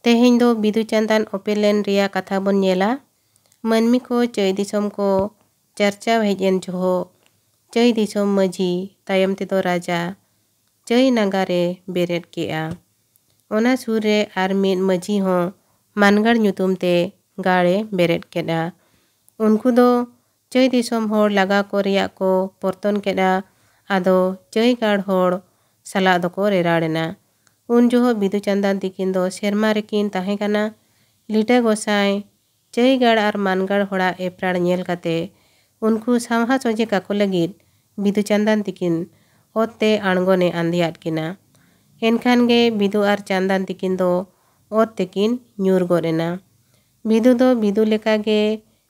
तेहेñ दो बिदु चांदान ओपेलेन रिया कथा बन नेला। मानमी को चई दिसोम को चर्चा हेज एन जोहो चई दिसोम मजी तायम तेदो राजा चई नागारे बेरेट केआ। ओना सुर रे आर मिद मजी हो मानगाड़ ᱧᱩᱛᱩᱢ ते गाड़े बेरेट केदा। उनको दो चई दिसोम होड़ लगा को रिया को पोर्तन केदा। आदो चई गाड़ होड़ सला दो को रेराड़ेना। उन जोहो बिदु चांदान तिकिन दो सेरमा रेकिन ताहे कना। लिटा गोसाई चई गाड़ आर मानगाड़ होड़ा एपराड़ नेल काते उनको सामहा सोजे काको लगिद बिदु चांदान तिकिन ओते आणगोने आंदियात किना। एनखान गे बिदु आर चांदान तिकिन दो ओत तेकिन ᱧᱩᱨ गोदेना। बिदु दो बिदु लेका गे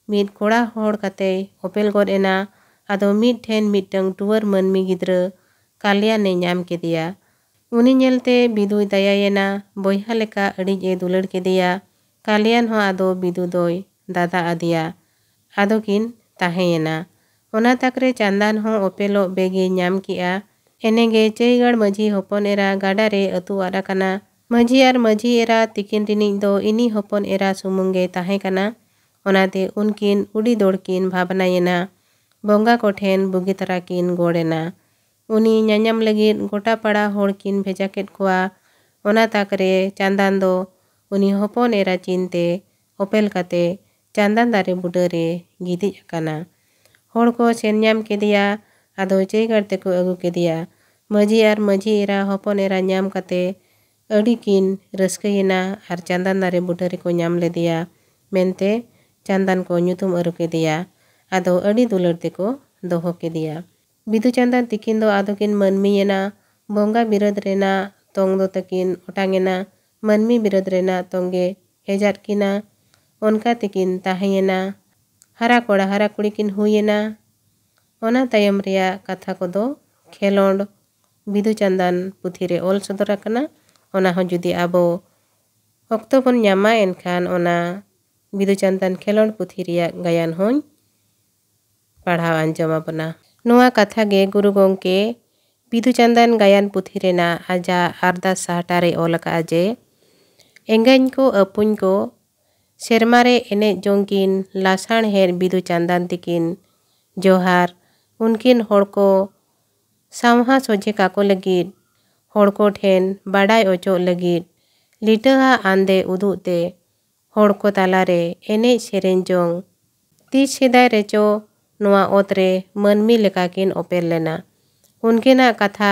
मिद कोड़ा होड़ काते ओपेल गोदेना। आदो मिद ठेन मिदटंग टुवर मानमी गिद्रा कालिया ने ᱧᱟᱢ केदिया। उनी नेलते बिदु दयायेना बोयहा लेका अड़िज ए दुलड़ केदिया। कालियान हो आदो बिदु दोय दादा आदिया। आदो किन ताहेयेना। ओना तकरे चांदान हो ओपेलो बेगे ᱧाम किया। एनेगे चईगाड़ मजी होपन एरा गाड़ा रे अतु आड़ा कना। मजी आर मजी एरा तिकिन रिनिज दो इनी होपन एरा सुमुंगे ताहे कना। ओनाते उनकिन उड़ी दौड़किन भावनायेना बोंगा को ठेन बुगी तरा किन गोड़ेना। उनी ᱧᱟᱧᱟᱢ लगिद गोटा पड़ा होड़ किन भेजा केद कुआ। ओना तकरे चांदान दो उनी होपन एरा चिनते ओपेल काते चांदान दारे बुडा रे गिदिज अकाना। होड़ को सेन ᱧाम केदिया। आदो चईगाड़ तेको अगु केदिया। मजी आर मजी एरा होपन एरा ᱧाम काते अड़ी किन रस्कयेना आर चांदान दारे बुडा रे को ᱧाम लेदिया मेनते चांदान को ᱧᱩᱛᱩᱢ अरु केदिया। आदो अड़ी दुलड़ तेको दोहो केदिया। बिदु चांदान तिकिन दो आदो किन मानमीयेना बोंगा बिरद रेना तोंग दो तकिन ओटांगेना। मानमी बिरद रेना तोंगे हेजात किना। उनका तिकिन ताहेयेना हरा कोड़ा हरा कुड़ी किन हुयेना। ओना तायम रिया कथा को दो खेलोंड बिदु चांदान पुथी रे ओल सदर अकना। ओना हो जुदी आबो ऑक्तो बन ᱧᱟᱢᱟ एनखान ओना बिदु चांदान खेलोंड पुथी रिया गायन हों पढ़ाव आंजमा बना। नोआ कथा गे गुरु गोंके बिदु चांदान गायन पुथी रेना आजा अरदास साहटा रे ओल अका जे एंगाñ को अपुñ को सेरमारे एने जोंकिन लासाण हेर बिदु चांदान तिकिन जोहार उनकिन होड़ को सामहा सोझे काको लगिद होड़ को ठेन बाडाय ओचो लगिद लिटाहा आंदे उदु ते होड़ को तालारे एने सेरेन जोंग तीस सेदाय रेचो नोआ ओतरे मानमी लेकाकिन ओपेल लेना। उनकिना कथा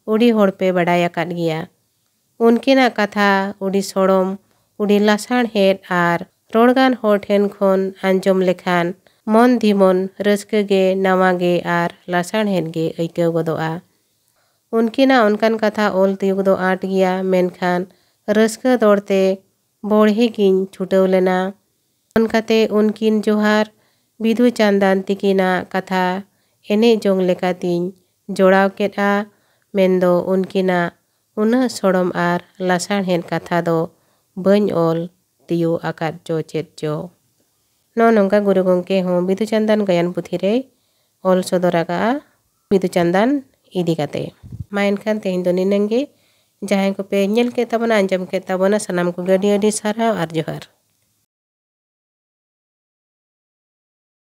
उड़ी होड़ पे बडाय अकाद गिया। उनकिना कथा उड़ी सोड़म उड़ी लासाण हेड आर रोड़गान होड़ ठेन खोन आंजम लेखान मन धीमन रस्क गे नवा गे आर लासाण हेड गे ऐक्यो गोदोआ। उनकिना उनकान कथा ओल तियुग दो आट गिया मेनखान रस्क दौड़ते बोढ़े किन छुटव लेना। उनकाते उनकिन जोहार बिदु चांदान तिकिना कथा एने जोंग लेकातिन जोड़ाव केदा मेंदो उनकिना उना सोड़म आर लासाण हेड कथा दो बन ओल तियु आकाद जो चेत जो। नो नोंका गुरु गोंके हों बिदु चांदान गायन पुथी रे ओल सदर अका बिदु चांदान इदी काते। मा एनखान तेहेñ दो निनंगे जहां को पे नेल के तबना आंजम के तबना सनाम को गडी अडी साराव आर जोहार।